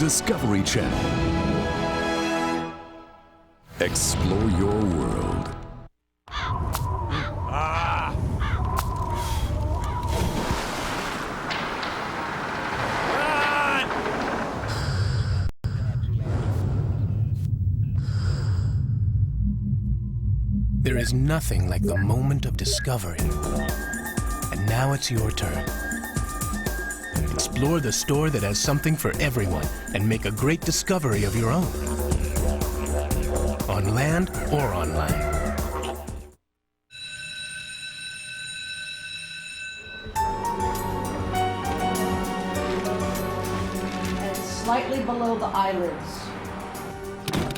Discovery Channel. Explore your world. There is nothing like the moment of discovery. And now it's your turn. Explore the store that has something for everyone and make a great discovery of your own. On land or online. And slightly below the eyelids.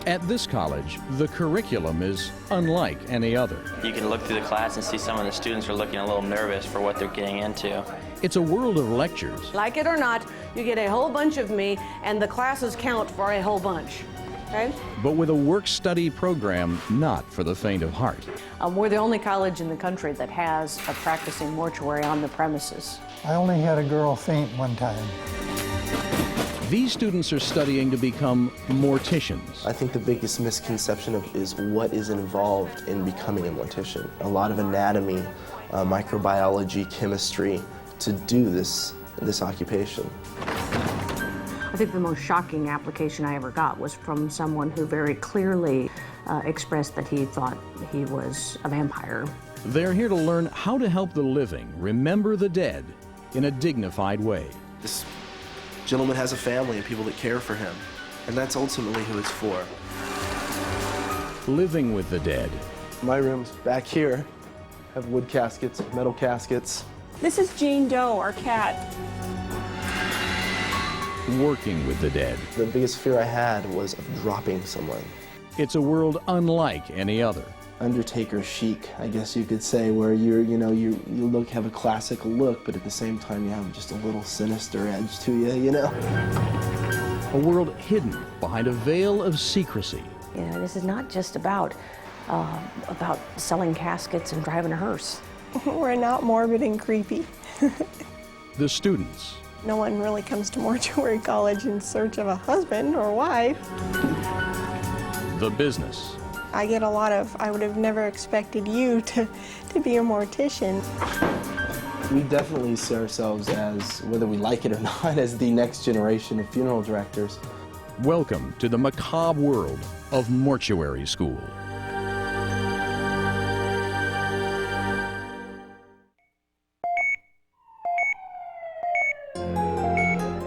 At this college, the curriculum is unlike any other. You can look through the class and see some of the students are looking a little nervous for what they're getting into. It's a world of lectures. Like it or not, you get a whole bunch of me, and the classes count for a whole bunch. Okay? But with a work-study program not for the faint of heart. We're the only college in the country that has a practicing mortuary on the premises. I only had a girl faint one time. These students are studying to become morticians. I think the biggest misconception is what is involved in becoming a mortician. A lot of anatomy, microbiology, chemistry to do this occupation. I think the most shocking application I ever got was from someone who very clearly expressed that he thought he was a vampire. They're here to learn how to help the living remember the dead in a dignified way. This gentleman has a family and people that care for him, and that's ultimately who it's for. Living with the dead. My rooms back here have wood caskets, metal caskets. This is Jane Doe, our cat. Working with the dead. The biggest fear I had was of dropping someone. It's a world unlike any other. Undertaker chic, I guess you could say, where you have a classic look, but at the same time you have just a little sinister edge to you, A world hidden behind a veil of secrecy. You know, this is not just about selling caskets and driving a hearse. We're not morbid and creepy. The students. No one really comes to Mortuary College in search of a husband or wife. The business. I get a lot of, I would have never expected you to be a mortician. We definitely see ourselves as, whether we like it or not, as the next generation of funeral directors. Welcome to the macabre world of mortuary school.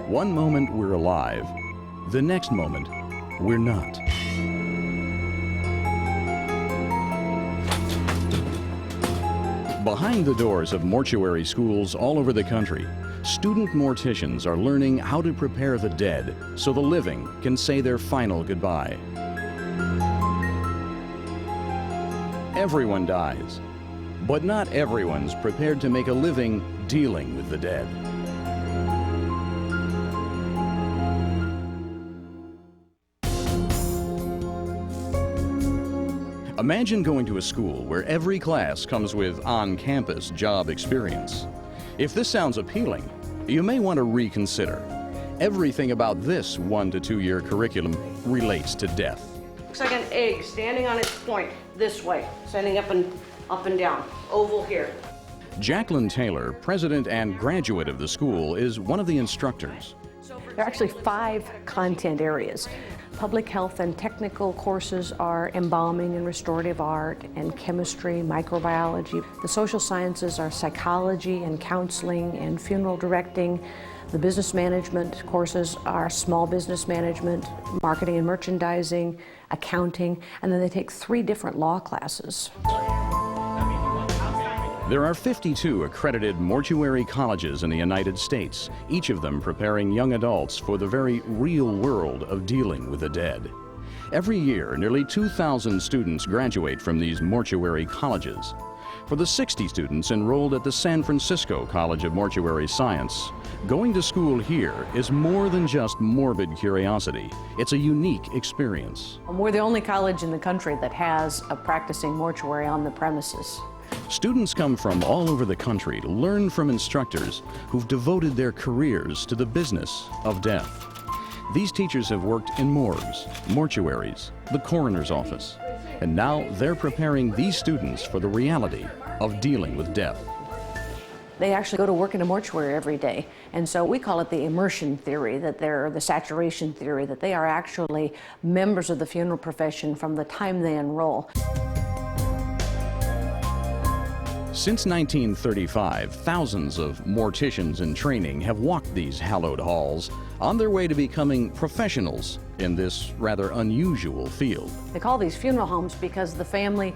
One moment we're alive, the next moment we're not. Behind the doors of mortuary schools all over the country, student morticians are learning how to prepare the dead so the living can say their final goodbye. Everyone dies, but not everyone's prepared to make a living dealing with the dead. Imagine going to a school where every class comes with on-campus job experience. If this sounds appealing, you may want to reconsider. Everything about this 1 to 2 year curriculum relates to death. Looks like an egg standing on its point this way, standing up and down, oval here. Jacqueline Taylor, president and graduate of the school, is one of the instructors. There are actually 5 content areas. Public health and technical courses are embalming and restorative art and chemistry, microbiology. The social sciences are psychology and counseling and funeral directing. The business management courses are small business management, marketing and merchandising, accounting, and then they take 3 different law classes. There are 52 accredited mortuary colleges in the United States, each of them preparing young adults for the very real world of dealing with the dead. Every year, nearly 2,000 students graduate from these mortuary colleges. For the 60 students enrolled at the San Francisco College of Mortuary Science, going to school here is more than just morbid curiosity. It's a unique experience. We're the only college in the country that has a practicing mortuary on the premises. Students come from all over the country to learn from instructors who've devoted their careers to the business of death. These teachers have worked in morgues, mortuaries, the coroner's office, and now they're preparing these students for the reality of dealing with death. They actually go to work in a mortuary every day, and so we call it the immersion theory, that they're the saturation theory, that they are actually members of the funeral profession from the time they enroll. Since 1935, thousands of morticians in training have walked these hallowed halls on their way to becoming professionals in this rather unusual field. They call these funeral homes because the family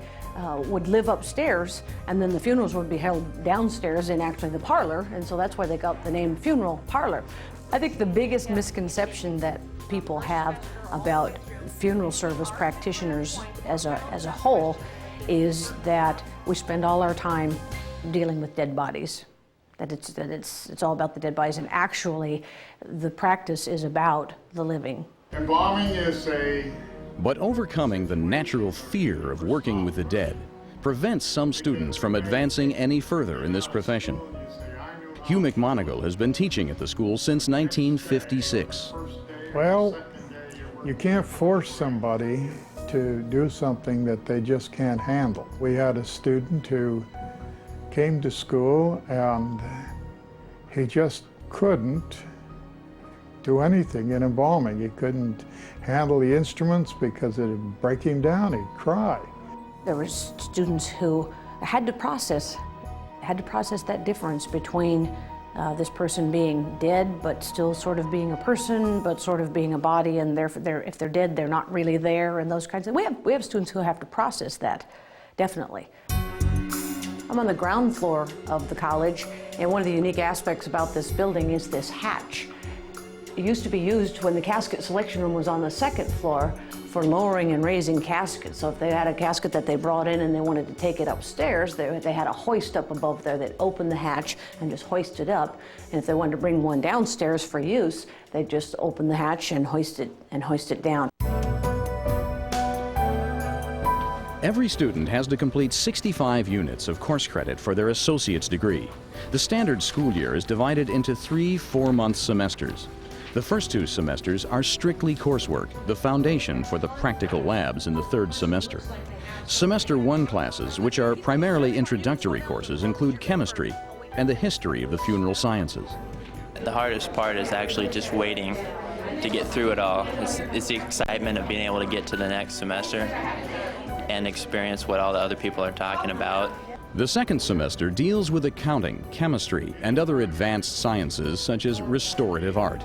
would live upstairs, and then the funerals would be held downstairs in actually the parlor, and so that's why they got the name funeral parlor. I think the biggest misconception that people have about funeral service practitioners as a whole is that we spend all our time dealing with dead bodies, that it's all about the dead bodies, and actually the practice is about the living. Embalming is But overcoming the natural fear of working with the dead prevents some students from advancing any further in this profession. Hugh McMonigal has been teaching at the school since 1956. Well, you can't force somebody to do something that they just can't handle. We had a student who came to school and he just couldn't do anything in embalming. He couldn't handle the instruments because it would break him down. He'd cry. There were students who had to process that difference between this person being dead, but still sort of being a person, but sort of being a body, and if they're dead, they're not really there, and those kinds of things. We have students who have to process that, definitely. I'm on the ground floor of the college, and one of the unique aspects about this building is this hatch. It used to be used when the casket selection room was on the second floor for lowering and raising caskets. So if they had a casket that they brought in and they wanted to take it upstairs, they had a hoist up above there. They'd open the hatch and just hoist it up. And if they wanted to bring one downstairs for use, they'd just open the hatch and hoist it down. Every student has to complete 65 units of course credit for their associate's degree. The standard school year is divided into 3 4-month semesters. The first 2 semesters are strictly coursework, the foundation for the practical labs in the 3rd semester. Semester 1 classes, which are primarily introductory courses, include chemistry and the history of the funeral sciences. The hardest part is actually just waiting to get through it all. It's the excitement of being able to get to the next semester and experience what all the other people are talking about. The 2nd semester deals with accounting, chemistry, and other advanced sciences such as restorative art.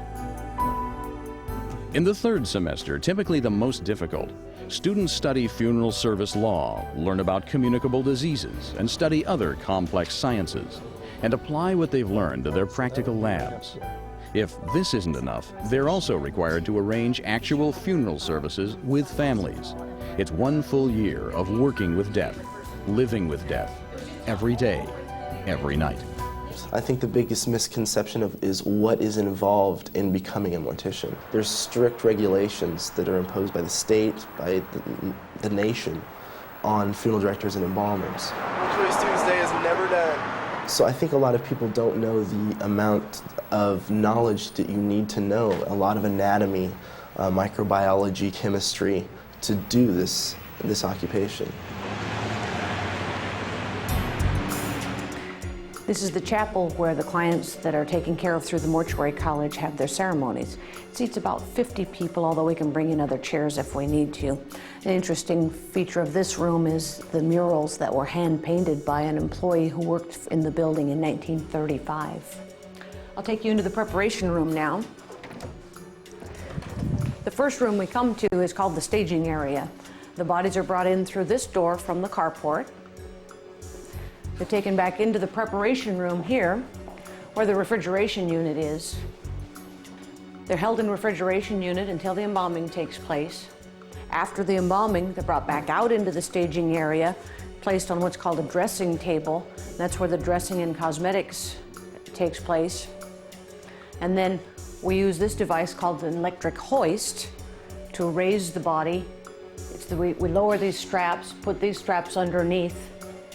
In the 3rd semester, typically the most difficult, students study funeral service law, learn about communicable diseases, and study other complex sciences, and apply what they've learned to their practical labs. If this isn't enough, they're also required to arrange actual funeral services with families. It's 1 full year of working with death, living with death, every day, every night. I think the biggest misconception is what is involved in becoming a mortician. There's strict regulations that are imposed by the state, by the nation, on funeral directors and embalmers. Mortuary Students Day is never done. So I think a lot of people don't know the amount of knowledge that you need to know, a lot of anatomy, microbiology, chemistry, to do this occupation. This is the chapel where the clients that are taken care of through the Mortuary College have their ceremonies. It seats about 50 people, although we can bring in other chairs if we need to. An interesting feature of this room is the murals that were hand-painted by an employee who worked in the building in 1935. I'll take you into the preparation room now. The first room we come to is called the staging area. The bodies are brought in through this door from the carport. They're taken back into the preparation room here, where the refrigeration unit is. They're held in refrigeration unit until the embalming takes place. After the embalming, they're brought back out into the staging area, placed on what's called a dressing table. That's where the dressing and cosmetics takes place. And then we use this device called an electric hoist to raise the body. We lower these straps, put these straps underneath,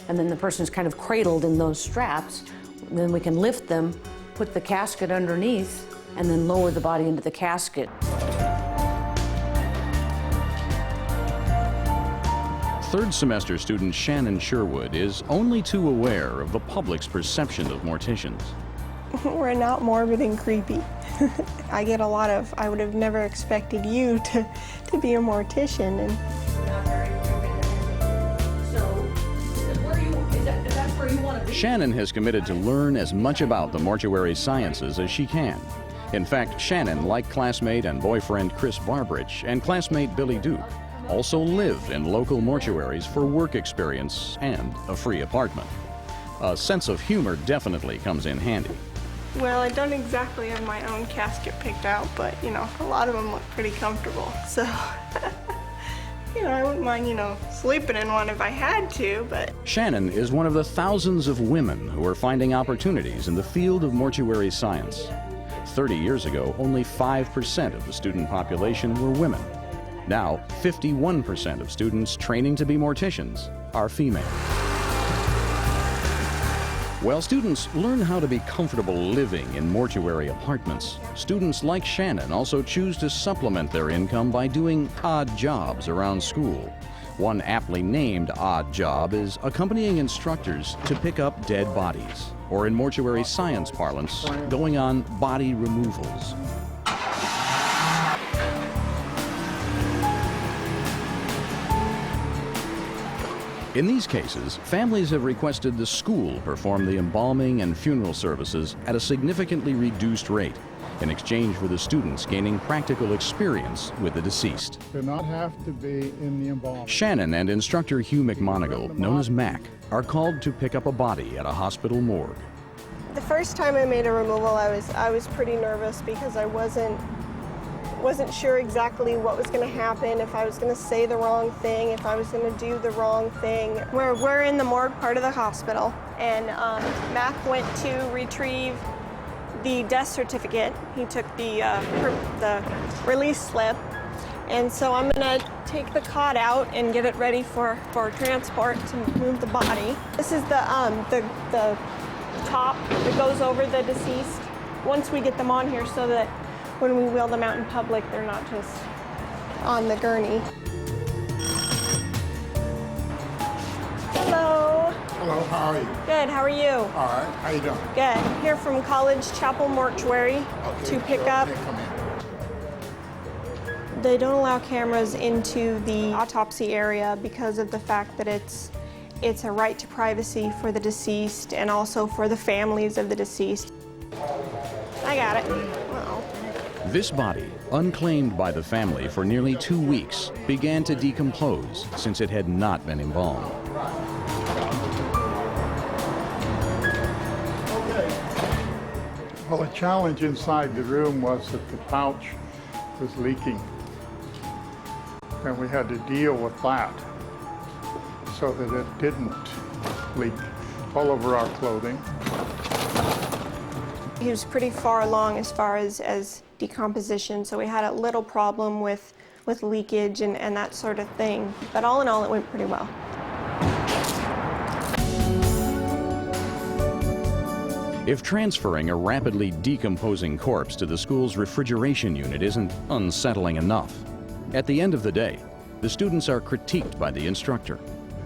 and then the person's kind of cradled in those straps. Then we can lift them, put the casket underneath, and then lower the body into the casket. third semester student Shannon Sherwood is only too aware of the public's perception of morticians. We're not morbid and creepy. I get a lot of, I would have never expected you to be a mortician. And Shannon has committed to learn as much about the mortuary sciences as she can. In fact, Shannon, like classmate and boyfriend Chris Barbridge and classmate Billy Duke, also live in local mortuaries for work experience and a free apartment. A sense of humor definitely comes in handy. well, I don't exactly have my own casket picked out, but you know, a lot of them look pretty comfortable. So, you know, I wouldn't mind, you know, sleeping in one if I had to, but... Shannon is one of the thousands of women who are finding opportunities in the field of mortuary science. 30 years ago, only 5% of the student population were women. Now, 51% of students training to be morticians are female. While students learn how to be comfortable living in mortuary apartments, students like Shannon also choose to supplement their income by doing odd jobs around school. One aptly named odd job is accompanying instructors to pick up dead bodies, or in mortuary science parlance, going on body removals. In these cases, families have requested the school perform the embalming and funeral services at a significantly reduced rate in exchange for the students gaining practical experience with the deceased. Do not have to be in the embalming. Shannon and instructor Hugh McMonigal, known as Mac, are called to pick up a body at a hospital morgue. The first time I made a removal, I was pretty nervous because I wasn't sure exactly what was going to happen, if I was going to say the wrong thing, if I was going to do the wrong thing. We're in the morgue part of the hospital, and Mac went to retrieve the death certificate. He took the release slip, and so I'm going to take the cot out and get it ready for transport to move the body. This is the top that goes over the deceased once we get them on here, so that when we wheel them out in public, they're not just on the gurney. Hello. Hello, how are you? Good, how are you? All right, how you doing? Good. Here from College Chapel Mortuary to pick up. Okay, come in. They don't allow cameras into the autopsy area because of the fact that it's a right to privacy for the deceased and also for the families of the deceased. I got it. Uh-oh. This body, unclaimed by the family for nearly 2 weeks, began to decompose since it had not been embalmed. Well, the challenge inside the room was that the pouch was leaking, and we had to deal with that so that it didn't leak all over our clothing. He was pretty far along as far as decomposition, so we had a little problem with leakage and that sort of thing. But all in all, it went pretty well. If transferring a rapidly decomposing corpse to the school's refrigeration unit isn't unsettling enough, at the end of the day, the students are critiqued by the instructor.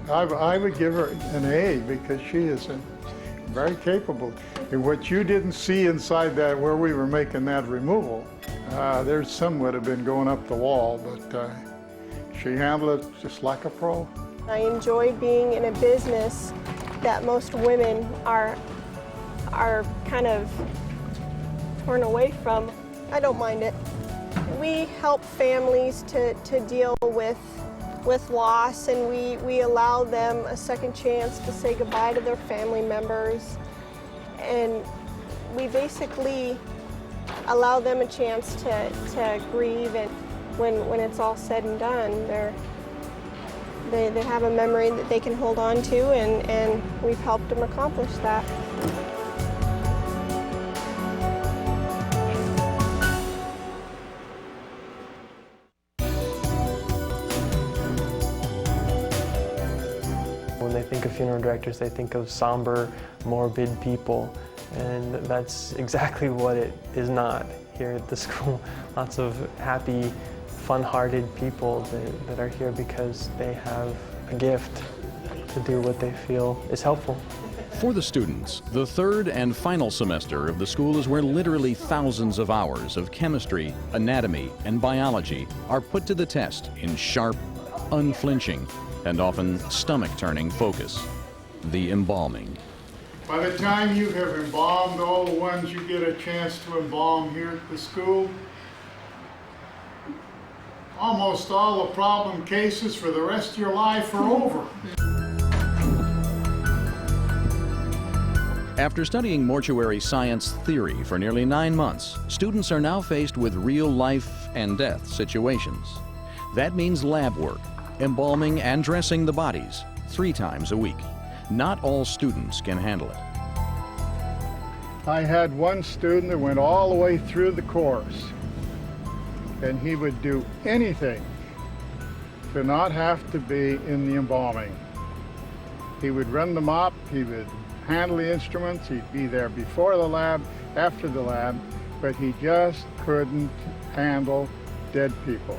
I would give her an A because she is very capable. And what you didn't see inside that, where we were making that removal, there's some would have been going up the wall, but she handled it just like a pro. I enjoy being in a business that most women are kind of torn away from. I don't mind it. We help families to deal with loss, and we allow them a second chance to say goodbye to their family members. And we basically allow them a chance to grieve, and when it's all said and done, they have a memory that they can hold on to, and we've helped them accomplish that. When they think of funeral directors, they think of somber, morbid people, and that's exactly what it is not here at the school. Lots of happy, fun-hearted people that are here because they have a gift to do what they feel is helpful. For the students, the third and final semester of the school is where literally thousands of hours of chemistry, anatomy, and biology are put to the test in sharp, unflinching, and often stomach-turning focus. The embalming. By the time you have embalmed all the ones you get a chance to embalm here at the school, almost all the problem cases for the rest of your life are over. After studying mortuary science theory for nearly 9 months, students are now faced with real life and death situations. That means lab work, embalming and dressing the bodies 3 times a week. Not all students can handle it. I had one student that went all the way through the course, and he would do anything to not have to be in the embalming. He would run the mop, he would handle the instruments, he'd be there before the lab, after the lab, but he just couldn't handle dead people.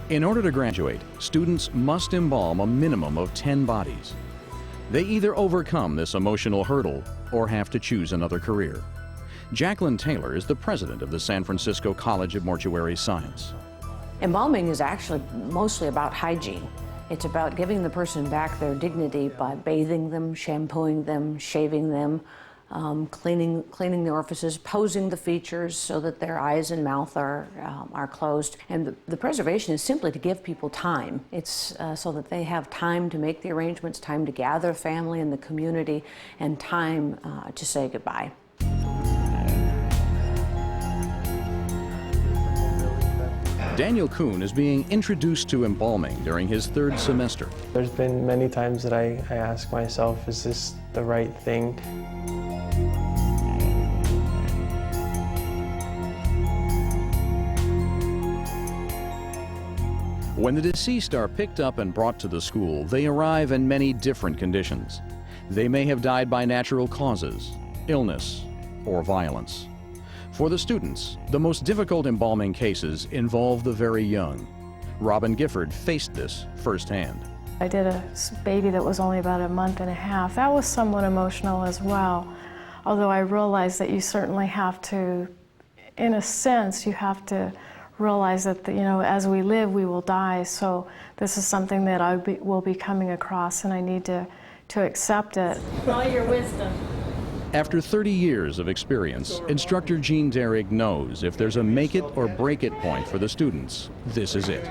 In order to graduate, students must embalm a minimum of 10 bodies. They either overcome this emotional hurdle or have to choose another career. Jacqueline Taylor is the president of the San Francisco College of Mortuary Science. Embalming is actually mostly about hygiene. It's about giving the person back their dignity by bathing them, shampooing them, shaving them, cleaning the orifices, posing the features so that their eyes and mouth are closed. And the preservation is simply to give people time. It's so that they have time to make the arrangements, time to gather family and the community, and time to say goodbye. Daniel Kuhn is being introduced to embalming during his 3rd semester. There's been many times that I ask myself, is this the right thing? When the deceased are picked up and brought to the school, they arrive in many different conditions. They may have died by natural causes, illness, or violence. For the students, the most difficult embalming cases involve the very young. Robin Gifford faced this firsthand. I did a baby that was only about a month and a half. That was somewhat emotional as well, although I realized that you certainly have to, in a sense, you have to realize that, you know, as we live, we will die. So this is something that I will be coming across, and I need to accept it. For all your wisdom. After 30 years of experience, instructor Jean Derrick knows if there's a make it or break it point for the students, this is it.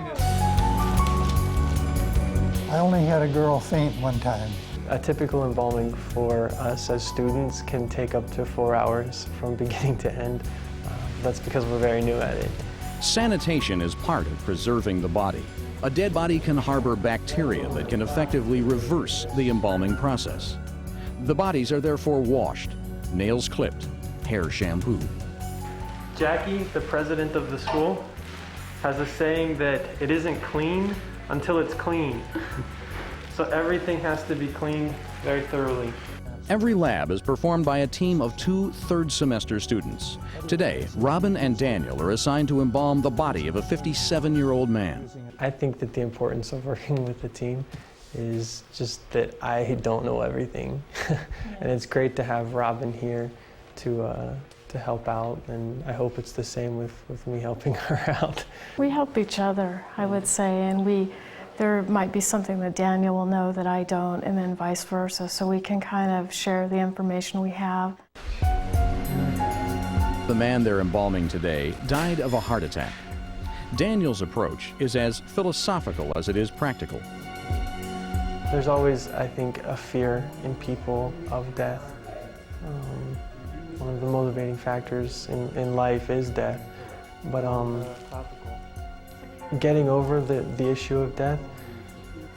I only had a girl faint one time. A typical embalming for us as students can take up to 4 hours from beginning to end. That's because we're very new at it. Sanitation is part of preserving the body. A dead body can harbor bacteria that can effectively reverse the embalming process. The bodies are therefore washed, nails clipped, hair shampooed. Jackie, the president of the school, has a saying that it isn't clean until it's clean. So everything has to be cleaned very thoroughly. Every lab is performed by a team of 2 3rd semester students. Today, Robin and Daniel are assigned to embalm the body of a 57-year-old man. I think that the importance of working with the team is just that I don't know everything. And it's great to have Robin here to help out, and I hope it's the same with me helping her out. We help each other, I would say, and there might be something that Daniel will know that I don't, and then vice versa, so we can kind of share the information we have. The man they're embalming today died of a heart attack. Daniel's approach is as philosophical as it is practical. There's always, I think, a fear in people of death. One of the motivating factors in life is death. But getting over the issue of death,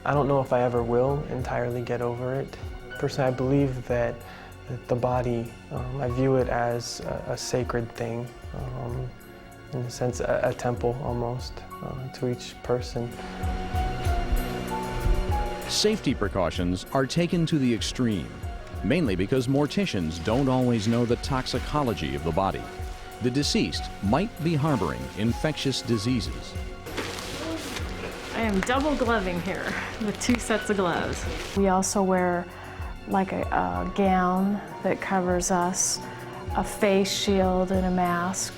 I don't know if I ever will entirely get over it. Personally, I believe that the body, I view it as a sacred thing, in a sense, a temple almost, to each person. Safety precautions are taken to the extreme, mainly because morticians don't always know the toxicology of the body. The deceased might be harboring infectious diseases. I am double gloving here with 2 sets of gloves. We also wear like a gown that covers us, a face shield and a mask,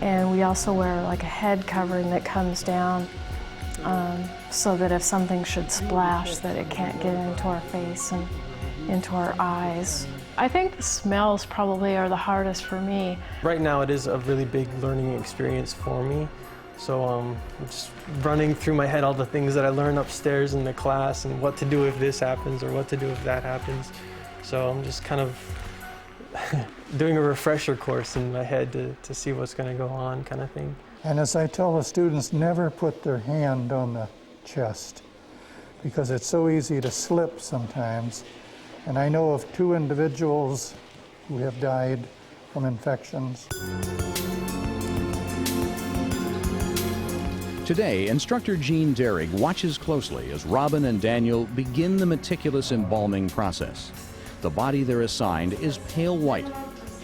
and we also wear like a head covering that comes down so that if something should splash that it can't get into our face and into our eyes. I think the smells probably are the hardest for me. Right now it is a really big learning experience for me. So I'm just running through my head all the things that I learned upstairs in the class and what to do if this happens or what to do if that happens. So I'm just kind of doing a refresher course in my head to see what's going to go on, kind of thing. And as I tell the students, never put their hand on the chest because it's so easy to slip sometimes. And I know of 2 individuals who have died from infections. Today, instructor Jean Derrig watches closely as Robin and Daniel begin the meticulous embalming process. The body they're assigned is pale white,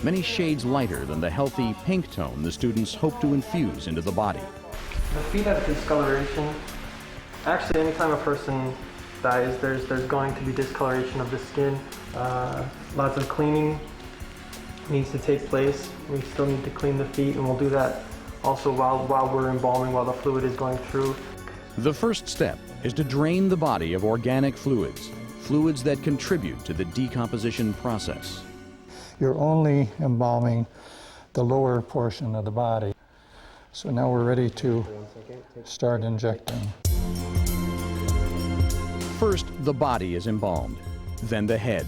many shades lighter than the healthy pink tone the students hope to infuse into the body. The feet have discoloration. Actually, anytime a person dies, there's going to be discoloration of the skin. Lots of cleaning needs to take place. We still need to clean the feet, and we'll do that also while we're embalming, while the fluid is going through. The first step is to drain the body of organic fluids, fluids that contribute to the decomposition process. You're only embalming the lower portion of the body. So now we're ready to start injecting. First, the body is embalmed, then the head.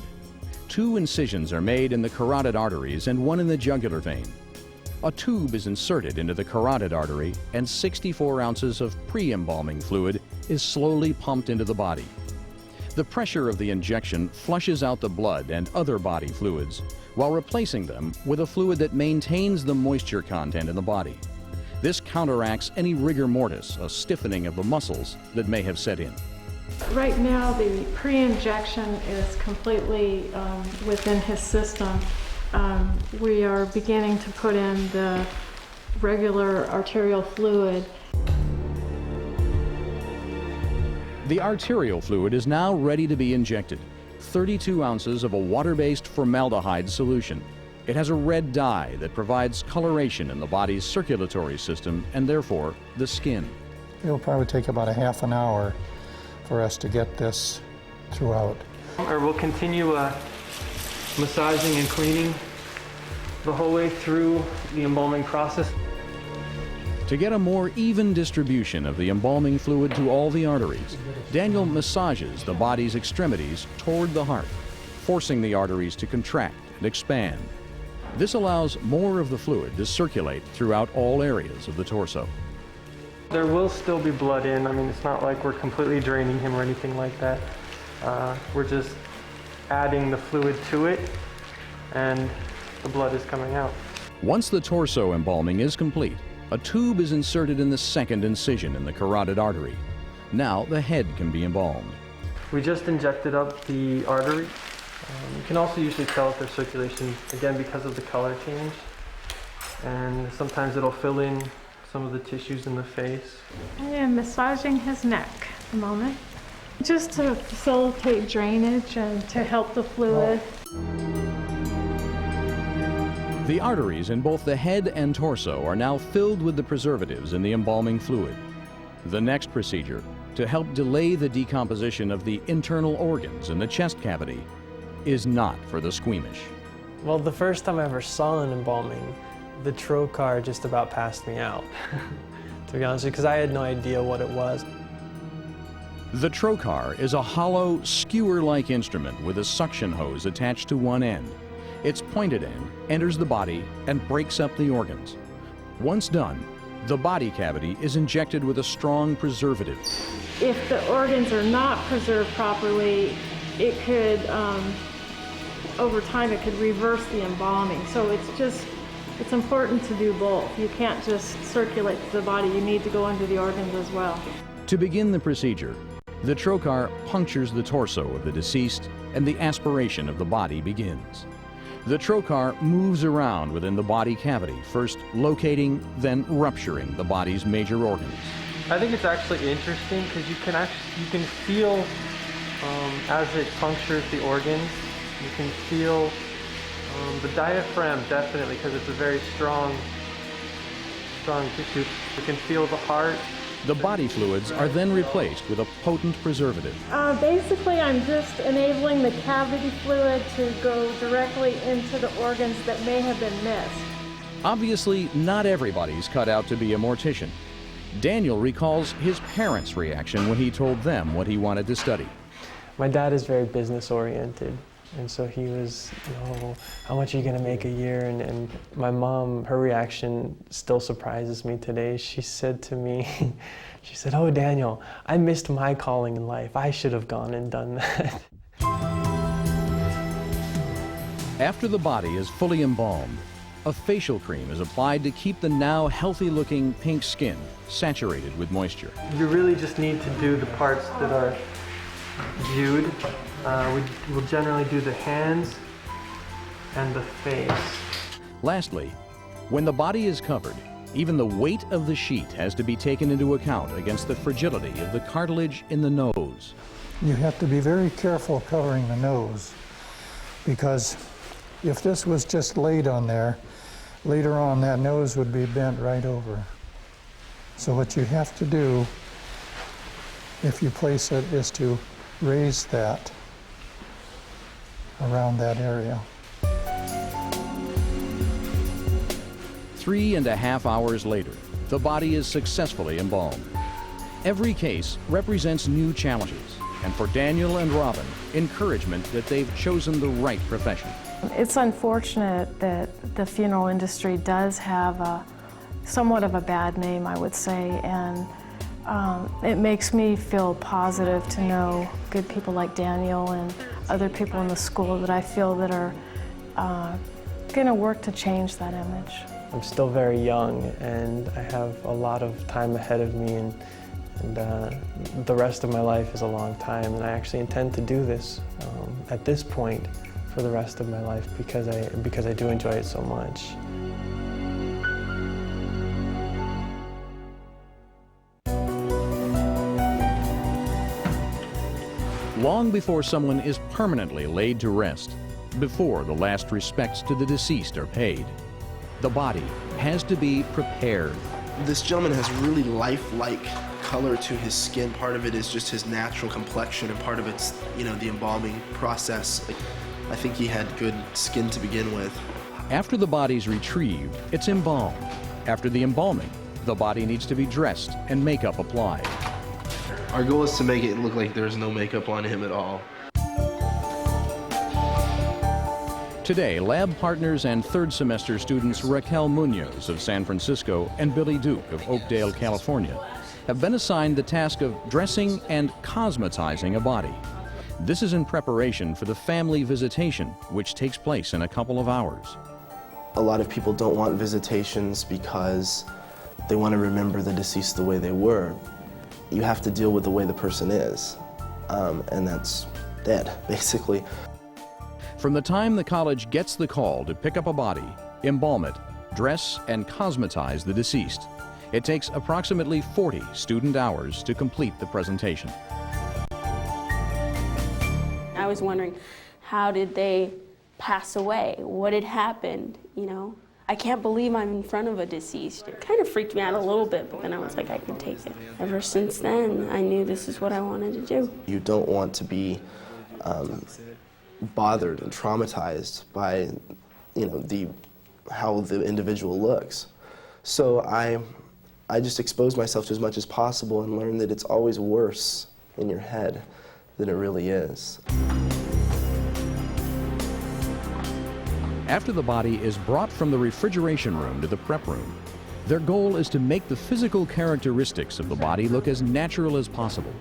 2 incisions are made in the carotid arteries and 1 in the jugular vein. A tube is inserted into the carotid artery and 64 ounces of pre-embalming fluid is slowly pumped into the body. The pressure of the injection flushes out the blood and other body fluids while replacing them with a fluid that maintains the moisture content in the body. This counteracts any rigor mortis, a stiffening of the muscles that may have set in. Right now, the pre-injection is completely within his system. We are beginning to put in the regular arterial fluid. The arterial fluid is now ready to be injected. 32 ounces of a water-based formaldehyde solution. It has a red dye that provides coloration in the body's circulatory system and therefore the skin. It'll probably take about a half an hour for us to get this throughout. Or we'll continue massaging and cleaning the whole way through the embalming process. To get a more even distribution of the embalming fluid to all the arteries, Daniel massages the body's extremities toward the heart, forcing the arteries to contract and expand. This allows more of the fluid to circulate throughout all areas of the torso. There will still be blood in. I mean, it's not like we're completely draining him or anything like that. We're just adding the fluid to it, and the blood is coming out. Once the torso embalming is complete, a tube is inserted in the second incision in the carotid artery. Now the head can be embalmed. We just injected up the artery. You can also usually tell if there's circulation, again, because of the color change. And sometimes it'll fill in some of the tissues in the face. I am massaging his neck at the moment, just to facilitate drainage and to help the fluid. The arteries in both the head and torso are now filled with the preservatives in the embalming fluid. The next procedure, to help delay the decomposition of the internal organs in the chest cavity, is not for the squeamish. Well, the first time I ever saw an embalming, the trocar just about passed me out, to be honest with you, because I had no idea what it was. The trocar is a hollow, skewer-like instrument with a suction hose attached to one end. Its pointed end enters the body and breaks up the organs. Once done, the body cavity is injected with a strong preservative. If the organs are not preserved properly, it could, over time, it could reverse the embalming. So it's important to do both. You can't just circulate the body, you need to go into the organs as well. To begin the procedure, the trocar punctures the torso of the deceased and the aspiration of the body begins. The trocar moves around within the body cavity, first locating, then rupturing the body's major organs. I think it's actually interesting because you can feel as it punctures the organs. You can feel the diaphragm definitely because it's a very strong tissue. You can feel the heart. The body fluids are then replaced with a potent preservative. Basically, I'm just enabling the cavity fluid to go directly into the organs that may have been missed. Obviously, not everybody's cut out to be a mortician. Daniel recalls his parents' reaction when he told them what he wanted to study. My dad is very business-oriented, and so he was, how much are you going to make a year? And my mom, her reaction still surprises me today. She said to me, she said, "Oh, Daniel, I missed my calling in life. I should have gone and done that." After the body is fully embalmed, a facial cream is applied to keep the now healthy-looking pink skin saturated with moisture. You really just need to do the parts that are viewed. We'll generally do the hands and the face. Lastly, when the body is covered, even the weight of the sheet has to be taken into account against the fragility of the cartilage in the nose. You have to be very careful covering the nose, because if this was just laid on there, later on that nose would be bent right over. So what you have to do, if you place it, is to raise that around that area. 3.5 hours later, the body is successfully embalmed. Every case represents new challenges, and for Daniel and Robin, encouragement that they've chosen the right profession. It's unfortunate that the funeral industry does have somewhat of a bad name, I would say, and it makes me feel positive to know good people like Daniel and other people in the school that I feel that are going to work to change that image. I'm still very young, and I have a lot of time ahead of me, and the rest of my life is a long time, and I actually intend to do this at this point for the rest of my life because I do enjoy it so much. Long before someone is permanently laid to rest, before the last respects to the deceased are paid, the body has to be prepared. This gentleman has really lifelike color to his skin. Part of it is just his natural complexion, and part of it's, the embalming process. I think he had good skin to begin with. After the body's retrieved, it's embalmed. After the embalming, the body needs to be dressed and makeup applied. Our goal is to make it look like there's no makeup on him at all. Today, lab partners and third semester students Raquel Munoz of San Francisco and Billy Duke of Oakdale, California, have been assigned the task of dressing and cosmetizing a body. This is in preparation for the family visitation, which takes place in a couple of hours. A lot of people don't want visitations because they want to remember the deceased the way they were. You have to deal with the way the person is, and that's dead, basically. From the time the college gets the call to pick up a body, embalm it, dress and cosmetize the deceased, it takes approximately 40 student hours to complete the presentation. I was wondering, how did they pass away? What had happened, I can't believe I'm in front of a deceased. It kind of freaked me out a little bit, but then I was like, I can take it. Ever since then, I knew this is what I wanted to do. You don't want to be bothered and traumatized by, how the individual looks. So I just exposed myself to as much as possible and learned that it's always worse in your head than it really is. After the body is brought from the refrigeration room to the prep room, their goal is to make the physical characteristics of the body look as natural as possible.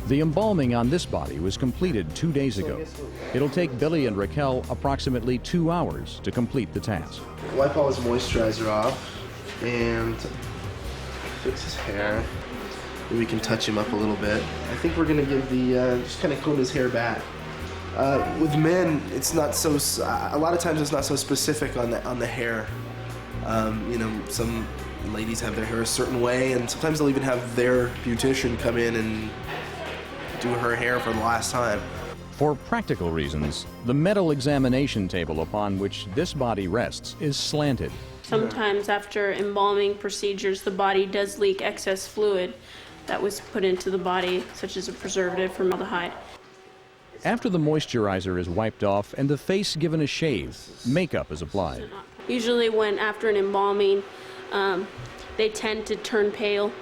The embalming on this body was completed 2 days ago. It'll take Billy and Raquel approximately 2 hours to complete the task. Wipe all his moisturizer off and fix his hair. Maybe we can touch him up a little bit. I think we're gonna give just kind of comb his hair back. With men, it's not so. A lot of times, it's not so specific on the hair. Some Ladies have their hair a certain way, and sometimes they'll even have their beautician come in and do her hair for the last time. For practical reasons, the metal examination table upon which this body rests is slanted. Sometimes after embalming procedures, the body does leak excess fluid that was put into the body, such as a preservative, formaldehyde. After the moisturizer is wiped off and the face given a shave, makeup is applied. Usually after an embalming, they tend to turn pale.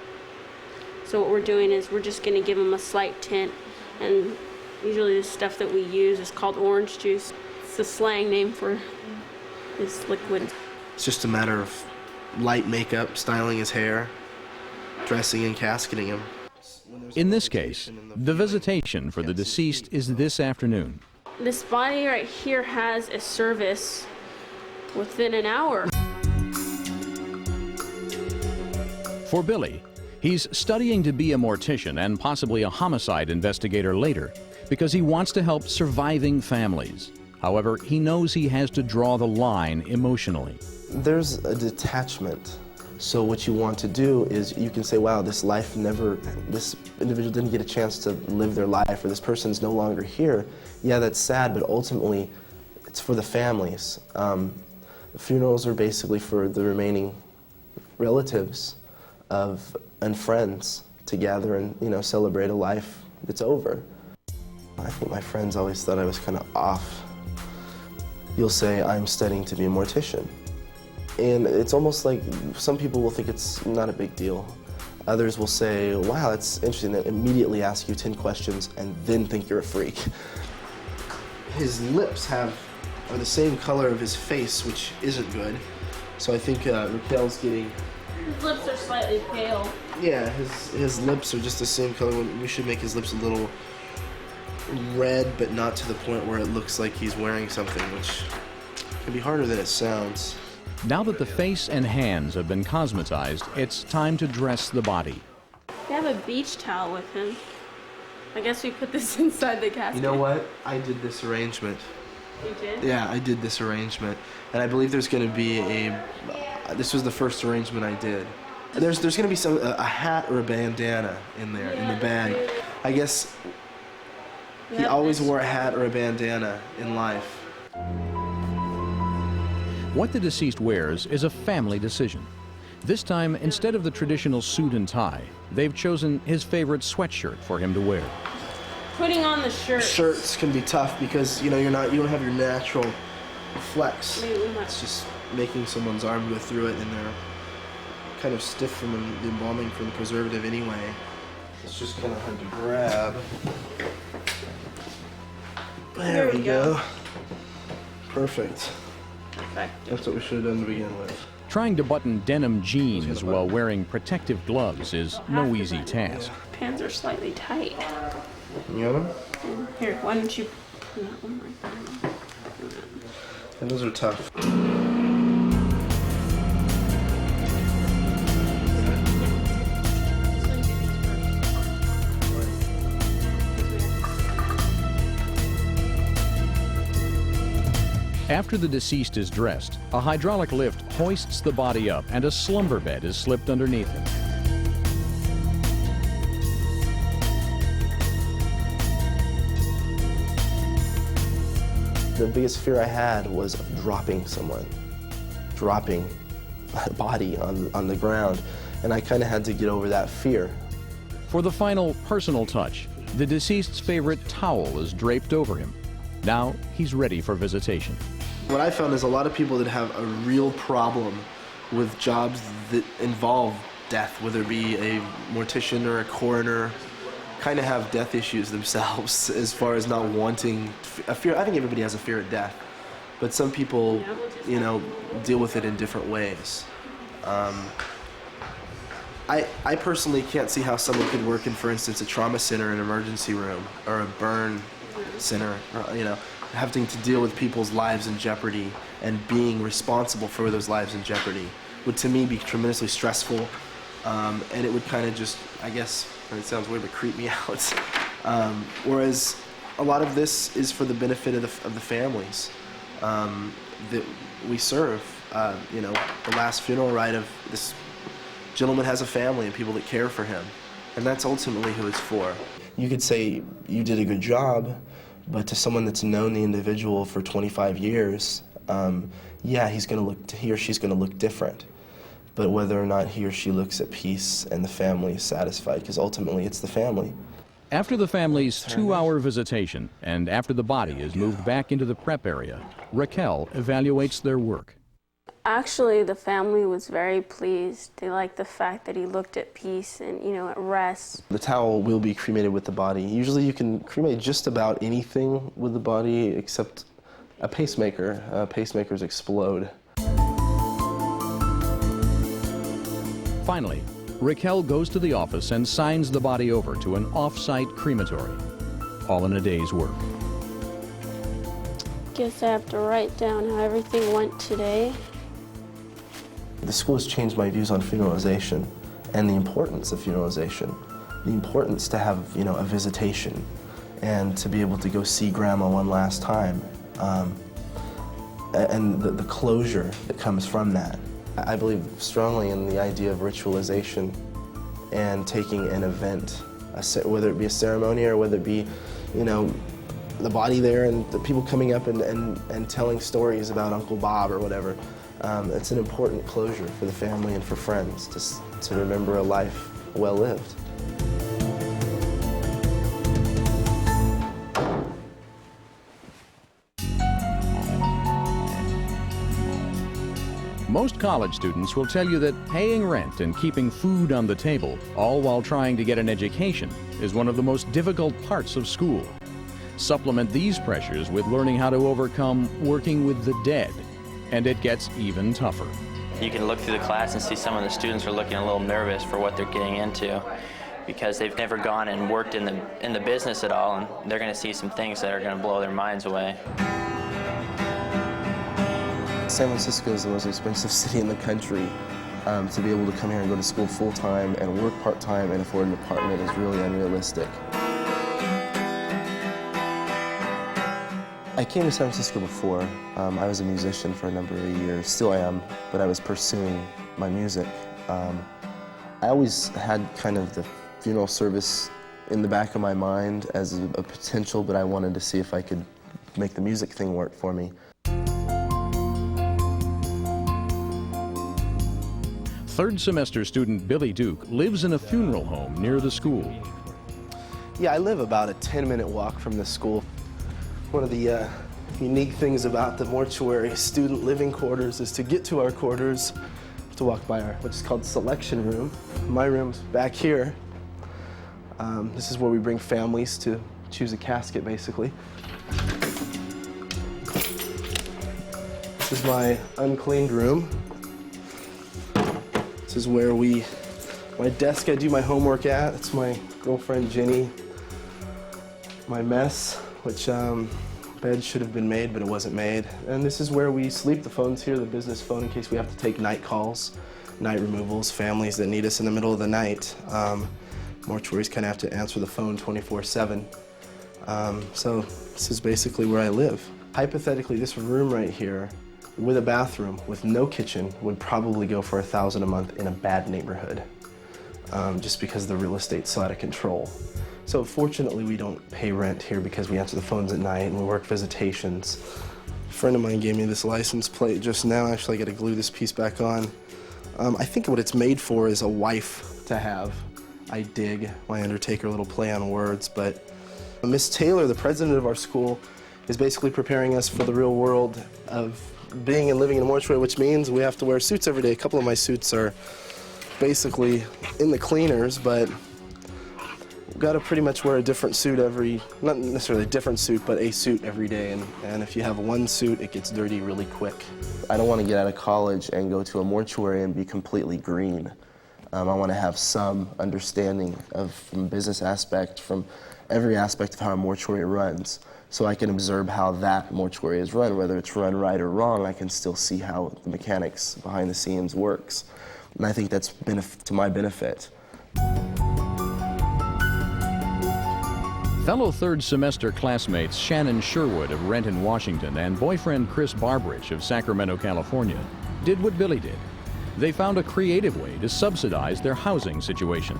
So what we're doing is we're just going to give them a slight tint, and usually the stuff that we use is called orange juice. It's the slang name for this liquid. It's just a matter of light makeup, styling his hair, dressing and casketing him. In this case, the visitation for the deceased is this afternoon. This body right here has a service within an hour. For Billy, he's studying to be a mortician and possibly a homicide investigator later because he wants to help surviving families. However, he knows he has to draw the line emotionally. There's a detachment. So what you want to do is you can say, wow, this individual didn't get a chance to live their life, or this person's no longer here. Yeah, that's sad, but ultimately it's for the families. Funerals are basically for the remaining relatives and friends to gather and celebrate a life that's over. I think my friends always thought I was kind of off. You'll say, I'm studying to be a mortician. And it's almost like some people will think it's not a big deal. Others will say, wow, that's interesting, that immediately ask you 10 questions and then think you're a freak. His lips are the same color of his face, which isn't good. So I think Raquel's getting... His lips are slightly pale. Yeah, his lips are just the same color. We should make his lips a little red, but not to the point where it looks like he's wearing something, which can be harder than it sounds. Now that the face and hands have been cosmetized, it's time to dress the body. We have a beach towel with him. I guess we put this inside the casket. You know what? I did this arrangement. You did? Yeah, I did this arrangement. And I believe there's going to be this was the first arrangement I did. There's going to be a hat or a bandana in there, in the bag. I guess he always wore a hat or a bandana in life. What the deceased wears is a family decision. This time, instead of the traditional suit and tie, they've chosen his favorite sweatshirt for him to wear. Putting on the shirt. Shirts can be tough because you don't have your natural flex. It's just making someone's arm go through it, and they're kind of stiff from the embalming from the preservative anyway. It's just kind of hard to grab. There we go. Perfect. That's what we should have done to begin with. Trying to button denim jeans while wearing protective gloves is no easy task. Pants are slightly tight. You got them? Here, why don't you put that one right there? And those are tough. After the deceased is dressed, a hydraulic lift hoists the body up and a slumber bed is slipped underneath him. The biggest fear I had was dropping someone, dropping a body on the ground, and I kind of had to get over that fear. For the final personal touch, the deceased's favorite towel is draped over him. Now he's ready for visitation. What I found is a lot of people that have a real problem with jobs that involve death, whether it be a mortician or a coroner, kind of have death issues themselves as far as not wanting a fear. I think everybody has a fear of death, but some people, deal with it in different ways. I personally can't see how someone could work in, for instance, a trauma center, an emergency room, or a burn center, or, having to deal with people's lives in jeopardy and being responsible for those lives in jeopardy would, to me, be tremendously stressful, and it would kind of just, I guess, it sounds weird, but creep me out. Whereas a lot of this is for the benefit of the families that we serve. The last funeral rite of this gentleman has a family and people that care for him, and that's ultimately who it's for. You could say you did a good job, but to someone that's known the individual for 25 years, yeah, he or she's going to look different. But whether or not he or she looks at peace and the family is satisfied, because ultimately it's the family. After the family's 2-hour visitation and after the body is moved back into the prep area, Raquel evaluates their work. Actually, the family was very pleased. They liked the fact that he looked at peace and, at rest. The towel will be cremated with the body. Usually you can cremate just about anything with the body except a pacemaker. Pacemakers explode. Finally, Raquel goes to the office and signs the body over to an off-site crematory, all in a day's work. Guess I have to write down how everything went today. The school has changed my views on funeralization and the importance of funeralization. The importance to have, a visitation and to be able to go see Grandma one last time. And the closure that comes from that. I believe strongly in the idea of ritualization and taking an event, whether it be a ceremony or whether it be, the body there and the people coming up and telling stories about Uncle Bob or whatever. It's an important closure for the family and for friends to remember a life well lived. Most college students will tell you that paying rent and keeping food on the table, all while trying to get an education, is one of the most difficult parts of school. Supplement these pressures with learning how to overcome working with the dead, and it gets even tougher. You can look through the class and see some of the students are looking a little nervous for what they're getting into because they've never gone and worked in the business at all, and they're going to see some things that are going to blow their minds away. San Francisco is the most expensive city in the country. To be able to come here and go to school full-time and work part-time and afford an apartment is really unrealistic. I came to San Francisco before. I was a musician for a number of years. Still I am, but I was pursuing my music. I always had kind of the funeral service in the back of my mind as a potential, but I wanted to see if I could make the music thing work for me. Third semester student Billy Duke lives in a funeral home near the school. Yeah, I live about a 10-minute walk from the school. One of the unique things about the mortuary student living quarters is to get to our quarters, to walk by our, what's called selection room. My room's back here. This is where we bring families to choose a casket, basically. This is my uncleaned room. This is where my desk I do my homework at. It's my girlfriend Jenny. My mess, which bed should have been made, but it wasn't made. And this is where we sleep. The phone's here, the business phone, in case we have to take night calls, night removals, families that need us in the middle of the night. Mortuaries kind of have to answer the phone 24/7. So this is basically where I live. Hypothetically, this room right here, with a bathroom, with no kitchen, would probably go for $1,000 a month in a bad neighborhood, just because the real estate's so out of control. So fortunately, we don't pay rent here because we answer the phones at night and we work visitations. A friend of mine gave me this license plate just now. Actually, I got to glue this piece back on. I think what it's made for is a wife to have. I dig my undertaker little play on words, but Miss Taylor, the president of our school, is basically preparing us for the real world of being and living in a mortuary, which means we have to wear suits every day. A couple of my suits are basically in the cleaners, but we've got to pretty much wear a different suit not necessarily a different suit, but a suit every day. And if you have one suit, it gets dirty really quick. I don't want to get out of college and go to a mortuary and be completely green. I want to have some understanding from business aspect, from every aspect of how a mortuary runs, so I can observe how that mortuary is run. Whether it's run right or wrong, I can still see how the mechanics behind the scenes works. And I think that's to my benefit. Fellow third semester classmates Shannon Sherwood of Renton, Washington, and boyfriend Chris Barbridge of Sacramento, California, did what Billy did. They found a creative way to subsidize their housing situation.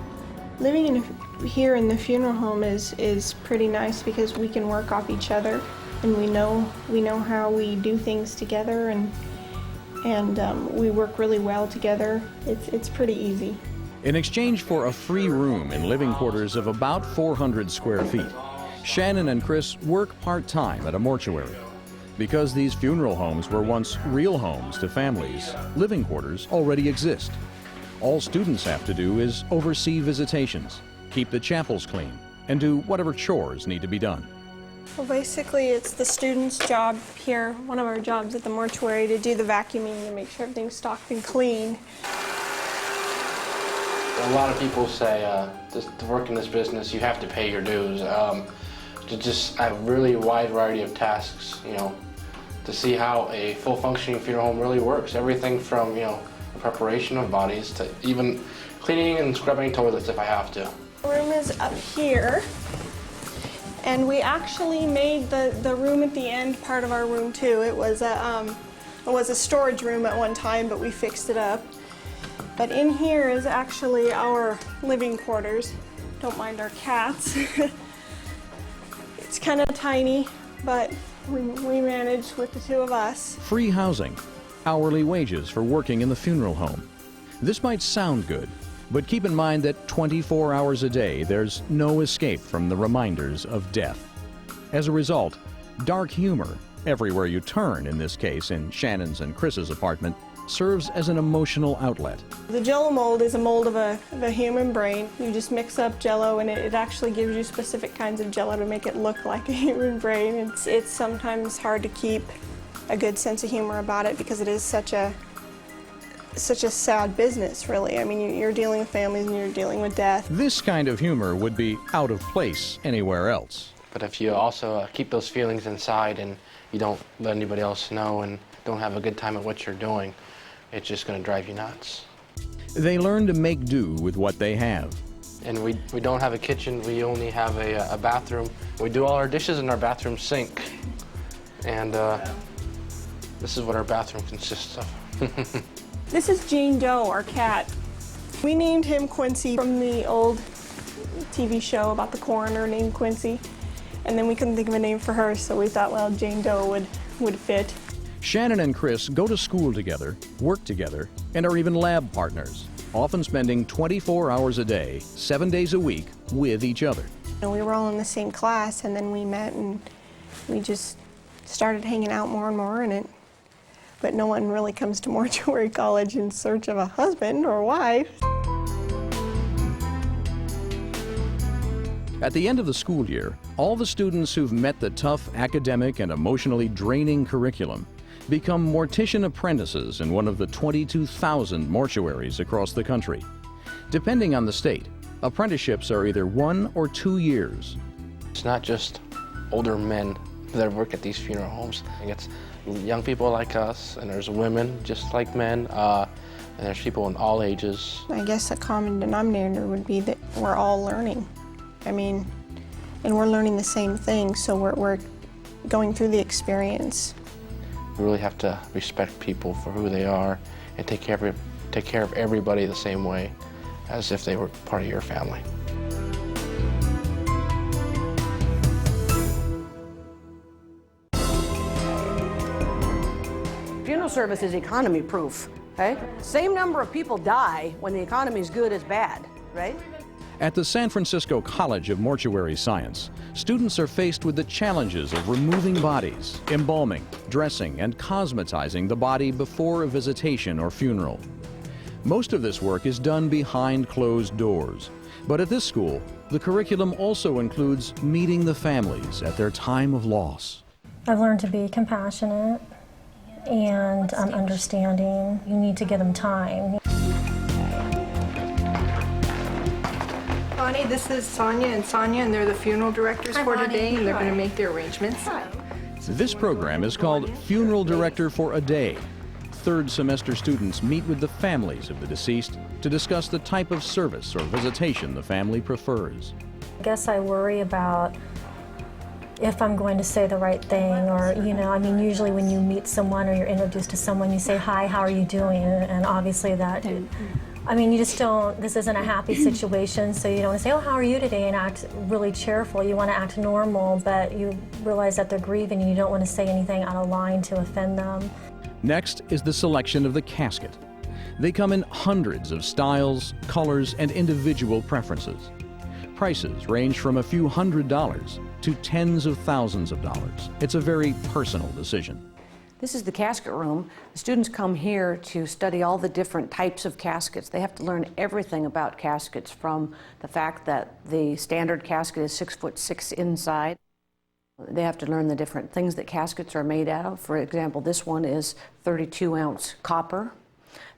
Living here in the funeral home is pretty nice because we can work off each other, and we know how we do things together, and we work really well together. It's pretty easy. In exchange for a free room in living quarters of about 400 square feet, Shannon and Chris work part-time at a mortuary. Because these funeral homes were once real homes to families, living quarters already exist. All students have to do is oversee visitations, keep the chapels clean, and do whatever chores need to be done. Well, basically, it's the student's job here, one of our jobs at the mortuary, to do the vacuuming and make sure everything's stocked and clean. A lot of people say to work in this business, you have to pay your dues. To just have a really wide variety of tasks, to see how a full functioning funeral home really works. Everything from, the preparation of bodies to even cleaning and scrubbing toilets if I have to. The room is up here, and we actually made the room at the end part of our room too. It was a storage room at one time, but we fixed it up. But in here is actually our living quarters. Don't mind our cats. It's kind of tiny, but we managed with the two of us. Free housing, hourly wages for working in the funeral home. This might sound good, but keep in mind that 24 hours a day, there's no escape from the reminders of death. As a result, dark humor, everywhere you turn, in this case in Shannon's and Chris's apartment, serves as an emotional outlet. The Jello mold is a mold of a human brain. You just mix up Jello, and it actually gives you specific kinds of Jello to make it look like a human brain. It's sometimes hard to keep a good sense of humor about it because it is such a sad business, really. I mean, you're dealing with families and you're dealing with death. This kind of humor would be out of place anywhere else. But if you also keep those feelings inside and you don't let anybody else know and don't have a good time at what you're doing, it's just going to drive you nuts. They learn to make do with what they have. And we don't have a kitchen, we only have a bathroom. We do all our dishes in our bathroom sink. And this is what our bathroom consists of. This is Jane Doe, our cat. We named him Quincy from the old TV show about the coroner named Quincy. And then we couldn't think of a name for her, so we thought, well, Jane Doe would fit. Shannon and Chris go to school together, work together, and are even lab partners, often spending 24 hours a day, 7 days a week, with each other. We were all in the same class, and then we met, and we just started hanging out more and more, but no one really comes to Mortuary College in search of a husband or wife. At the end of the school year, all the students who've met the tough academic and emotionally draining curriculum become mortician apprentices in one of the 22,000 mortuaries across the country. Depending on the state, apprenticeships are either 1 or 2 years. It's not just older men that work at these funeral homes. It's young people like us, and there's women just like men, and there's people in all ages. I guess a common denominator would be that we're all learning. I mean, and we're learning the same thing, so we're going through the experience. You really have to respect people for who they are and take care of everybody the same way as if they were part of your family. Funeral service is economy proof, okay? Same number of people die when the economy is good as bad, right? At the San Francisco College of Mortuary Science, students are faced with the challenges of removing bodies, embalming, dressing, and cosmetizing the body before a visitation or funeral. Most of this work is done behind closed doors. But at this school, the curriculum also includes meeting the families at their time of loss. I've learned to be compassionate and understanding. You need to give them time. Bonnie, this is Sonia and Sonia, and they're the funeral directors for today, and they're going to make their arrangements. This program is called Funeral Director for a Day. Third semester students meet with the families of the deceased to discuss the type of service or visitation the family prefers. I guess I worry about if I'm going to say the right thing, or, you know, I mean, usually when you meet someone or you're introduced to someone, you say, hi, how are you doing? And obviously that, I mean, you just don't, this isn't a happy situation, so you don't want to say, oh, how are you today, and act really cheerful. You want to act normal, but you realize that they're grieving and you don't want to say anything out of line to offend them. Next is the selection of the casket. They come in hundreds of styles, colors, and individual preferences. Prices range from a few $100s to tens of thousands of dollars. It's a very personal decision. This is the casket room. The students come here to study all the different types of caskets. They have to learn everything about caskets, from the fact that the standard casket is 6'6" inside. They have to learn the different things that caskets are made out of. For example, this one is 32-ounce copper.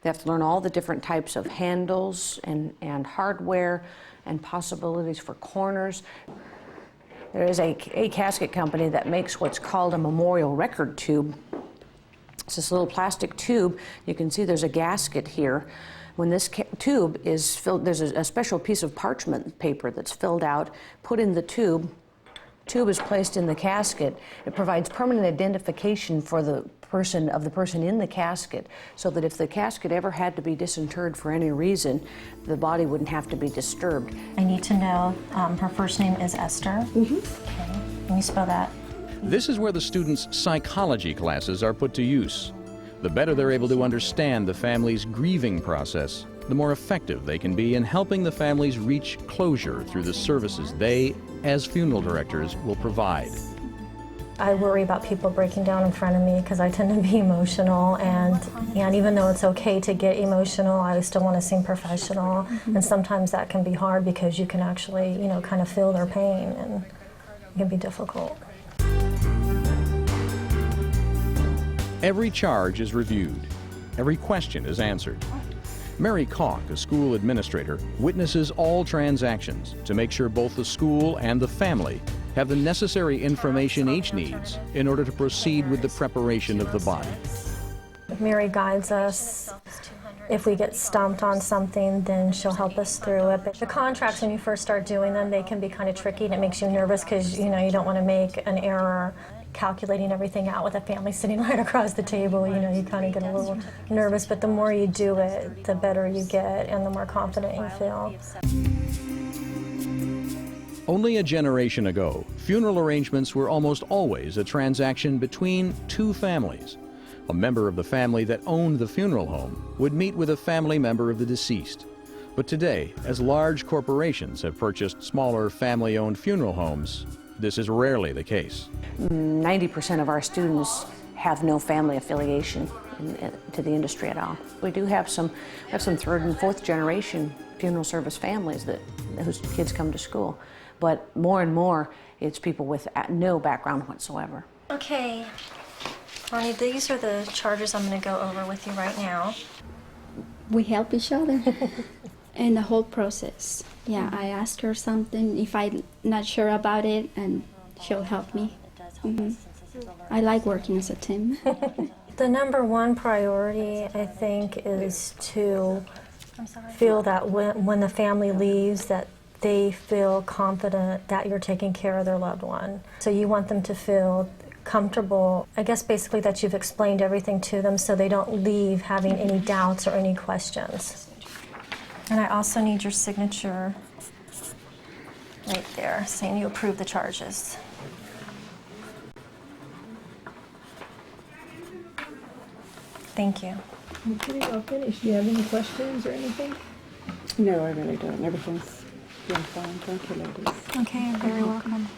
They have to learn all the different types of handles and hardware and possibilities for corners. There is a casket company that makes what's called a memorial record tube. It's this little plastic tube. You can see there's a gasket here. When this tube is filled, there's a special piece of parchment paper that's filled out, put in the tube. Tube is placed in the casket. It provides permanent identification for the person in the casket, so that if the casket ever had to be disinterred for any reason, the body wouldn't have to be disturbed. I need to know, her first name is Esther. Okay, can you spell that? This is where the students' psychology classes are put to use. The better they're able to understand the family's grieving process, the more effective they can be in helping the families reach closure through the services they, as funeral directors, will provide. I worry about people breaking down in front of me because I tend to be emotional, and even though it's okay to get emotional, I still want to seem professional. And sometimes that can be hard because you can actually, you know, kind of feel their pain, and it can be difficult. Every charge is reviewed. Every question is answered. Mary Calk, a school administrator, witnesses all transactions to make sure both the school and the family have the necessary information each needs in order to proceed with the preparation of the body. Mary guides us. If we get stumped on something, then she'll help us through it. But the contracts, when you first start doing them, they can be kind of tricky, and it makes you nervous because, you know, you don't want to make an error calculating everything out with a family sitting right across the table. You know, you kind of get a little nervous, but the more you do it, the better you get and the more confident you feel. Only a generation ago, funeral arrangements were almost always a transaction between two families. A member of the family that owned the funeral home would meet with a family member of the deceased. But today, as large corporations have purchased smaller family-owned funeral homes, this is rarely the case. 90% of our students have no family affiliation to the industry at all. We do have some third and fourth generation funeral service families whose kids come to school, but more and more it's people with no background whatsoever. Okay, Ronnie, these are the charges I'm going to go over with you right now. We help each other in the whole process. Yeah, I ask her something if I'm not sure about it, and she'll help me. I like working as a team. The number one priority, I think, is to feel that when the family leaves, that they feel confident that you're taking care of their loved one. So you want them to feel comfortable, I guess basically that you've explained everything to them so they don't leave having any doubts or any questions. And I also need your signature right there, saying you approve the charges. Thank you. Okay, all finished. Do you have any questions or anything? No, I really don't. Everything's been fine. Thank you, ladies. Okay, you're very welcome.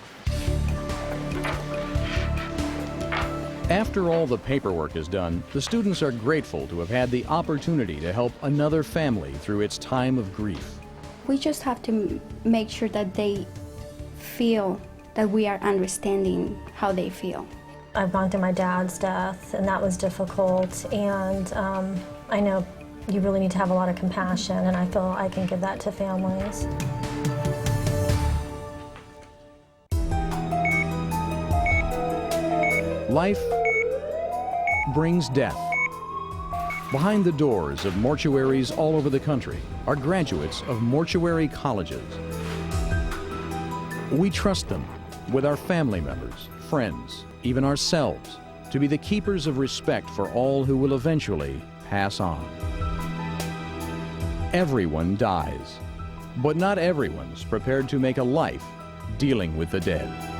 After all the paperwork is done, the students are grateful to have had the opportunity to help another family through its time of grief. We just have to make sure that they feel that we are understanding how they feel. I've gone through my dad's death, and that was difficult, and I know you really need to have a lot of compassion, and I feel I can give that to families. Life brings death. Behind the doors of mortuaries all over the country are graduates of mortuary colleges. We trust them with our family members, friends, even ourselves, to be the keepers of respect for all who will eventually pass on. Everyone dies, but not everyone's prepared to make a life dealing with the dead.